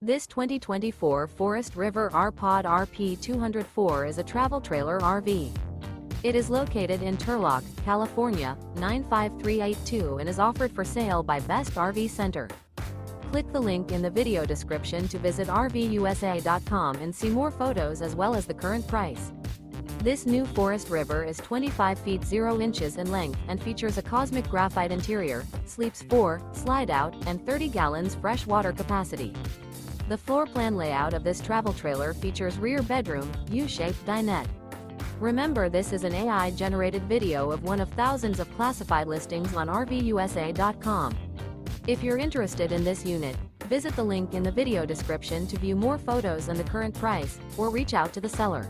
This 2024 Forest River R-Pod RP204 is a travel trailer RV. It is located in Turlock, California, 95382 and is offered for sale by Best RV Center. Click the link in the video description to visit RVUSA.com and see more photos as well as the current price. This new Forest River is 25 feet 0 inches in length and features a Cosmic Graphite interior, sleeps 4, Slideout, and 30 gallons fresh water capacity. The floor plan layout of this travel trailer features rear bedroom, U-shaped dinette. Remember, this is an AI-generated video of one of thousands of classified listings on RVUSA.com. If you're interested in this unit, visit the link in the video description to view more photos and the current price, or reach out to the seller.